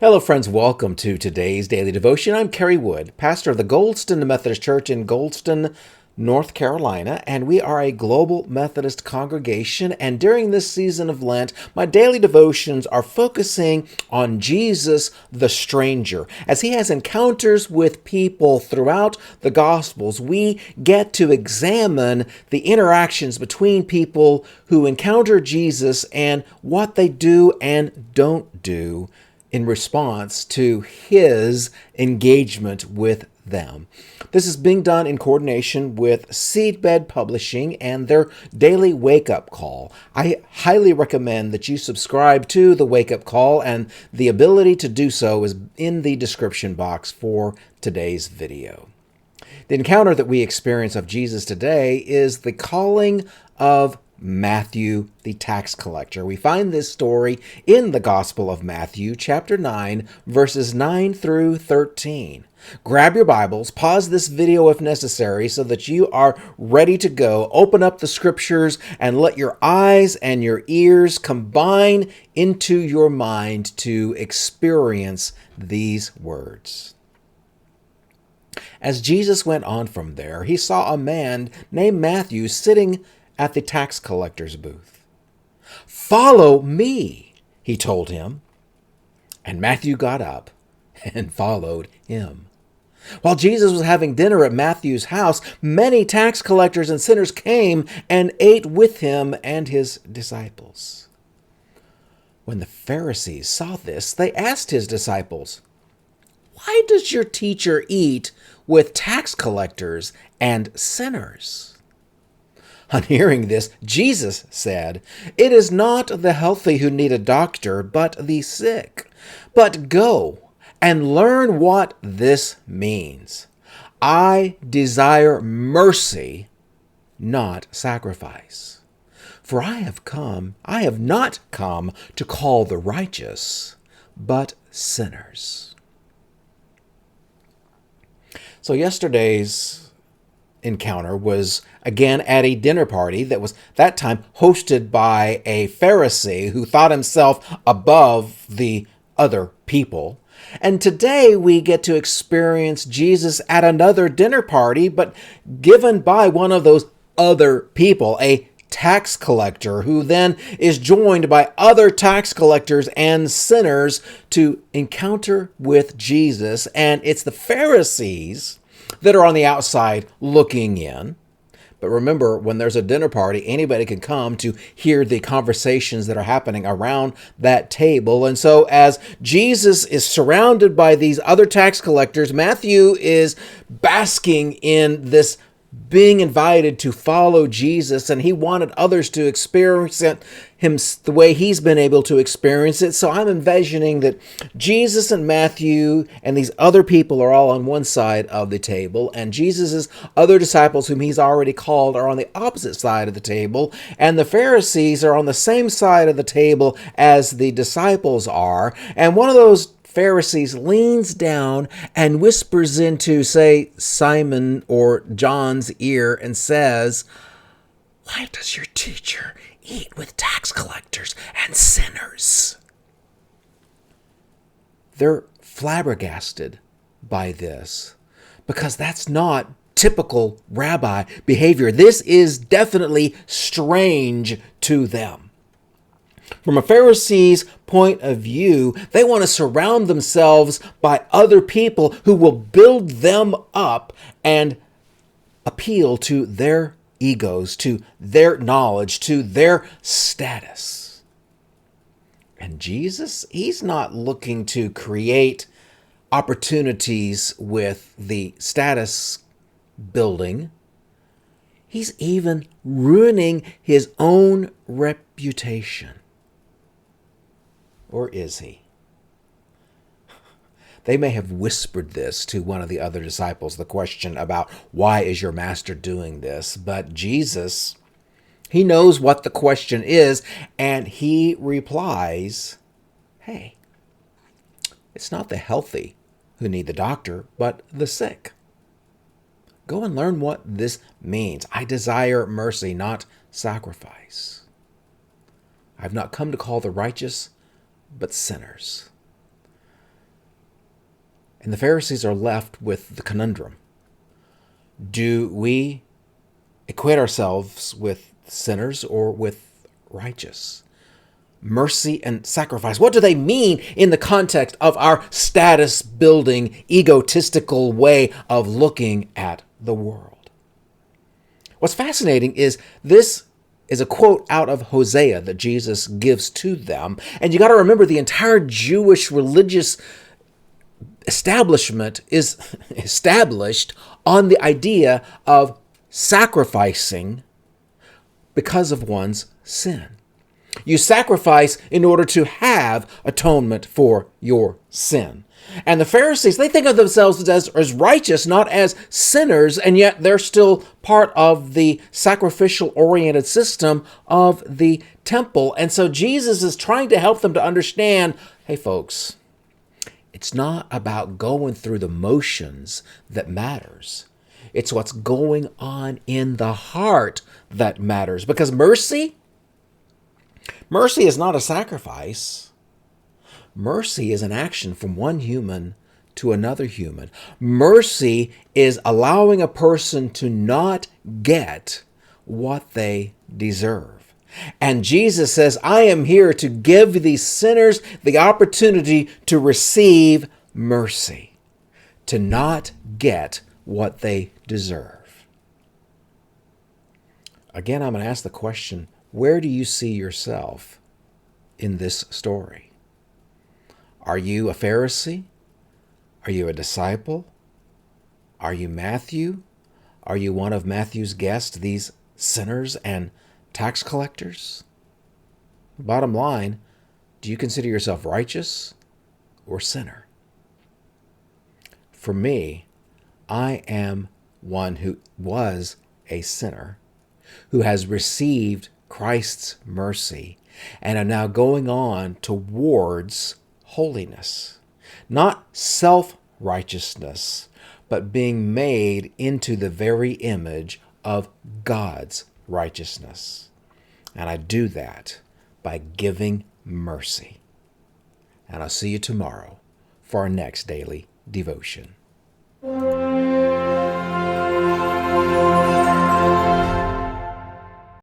Hello, friends. Welcome to today's daily devotion. I'm Kerry Wood, pastor of the Goldston Methodist Church in Goldston, North Carolina, and we are a global Methodist congregation. And during this season of Lent, my daily devotions are focusing on Jesus the stranger. As he has encounters with people throughout the Gospels, we get to examine the interactions between people who encounter Jesus and what they do and don't do in response to his engagement with them. This is being done in coordination with Seedbed Publishing and their daily wake-up call. I highly recommend that you subscribe to the wake-up call, and the ability to do so is in the description box for today's video. The encounter that we experience of Jesus today is the calling of Matthew, the tax collector. We find this story in the Gospel of Matthew, chapter 9, verses 9 through 13. Grab your Bibles, pause this video if necessary so that you are ready to go. Open up the scriptures and let your eyes and your ears combine into your mind to experience these words. As Jesus went on from there, he saw a man named Matthew sitting at the tax collector's booth. "Follow me," he told him. And Matthew got up and followed him. While Jesus was having dinner at Matthew's house, many tax collectors and sinners came and ate with him and his disciples. When the Pharisees saw this, they asked his disciples, "Why does your teacher eat with tax collectors and sinners?" On hearing this, Jesus said, "It is not the healthy who need a doctor, but the sick. But go and learn what this means. I desire mercy, not sacrifice. For I have not come to call the righteous, but sinners." So yesterday's encounter was again at a dinner party that was that time hosted by a Pharisee who thought himself above the other people. And today we get to experience Jesus at another dinner party, but given by one of those other people, a tax collector, who then is joined by other tax collectors and sinners to encounter with Jesus. And it's the Pharisees that are on the outside looking in. But remember, when there's a dinner party, anybody can come to hear the conversations that are happening around that table. And so as Jesus is surrounded by these other tax collectors, Matthew is basking in this being invited to follow Jesus, and he wanted others to experience him the way he's been able to experience it. So I'm envisioning that Jesus and Matthew and these other people are all on one side of the table, and Jesus's other disciples, whom he's already called, are on the opposite side of the table, and the Pharisees are on the same side of the table as the disciples are. And one of those Pharisees leans down and whispers into, say, Simon or John's ear and says, "Why does your teacher eat with tax collectors and sinners?" They're flabbergasted by this because that's not typical rabbi behavior. This is definitely strange to them. From a Pharisee's point of view, they want to surround themselves by other people who will build them up and appeal to their egos, to their knowledge, to their status. And Jesus, he's not looking to create opportunities with the status building. He's even ruining his own reputation. Or is he? They may have whispered this to one of the other disciples, the question about, "Why is your master doing this?" But Jesus, he knows what the question is, and he replies, "Hey, it's not the healthy who need the doctor, but the sick. Go and learn what this means. I desire mercy, not sacrifice. I've not come to call the righteous, but sinners." And the Pharisees are left with the conundrum. Do we equate ourselves with sinners or with righteous? Mercy and sacrifice. What do they mean in the context of our status-building, egotistical way of looking at the world? What's fascinating is this is a quote out of Hosea that Jesus gives to them. And you got to remember, the entire Jewish religious establishment is established on the idea of sacrificing because of one's sin. You sacrifice in order to have atonement for your sin. And the Pharisees, they think of themselves as righteous, not as sinners, and yet they're still part of the sacrificial-oriented system of the temple. And so Jesus is trying to help them to understand, hey folks, it's not about going through the motions that matters. It's what's going on in the heart that matters. Because mercy is not a sacrifice. Mercy is an action from one human to another human. Mercy is allowing a person to not get what they deserve. And Jesus says, I am here to give these sinners the opportunity to receive mercy, to not get what they deserve. Again, I'm going to ask the question, where do you see yourself in this story? Are you a Pharisee? Are you a disciple? Are you Matthew? Are you one of Matthew's guests, these sinners and tax collectors? Bottom line, do you consider yourself righteous or sinner? For me, I am one who was a sinner, who has received Christ's mercy and are now going on towards holiness. Not self-righteousness, but being made into the very image of God's righteousness. And I do that by giving mercy. And I'll see you tomorrow for our next daily devotion.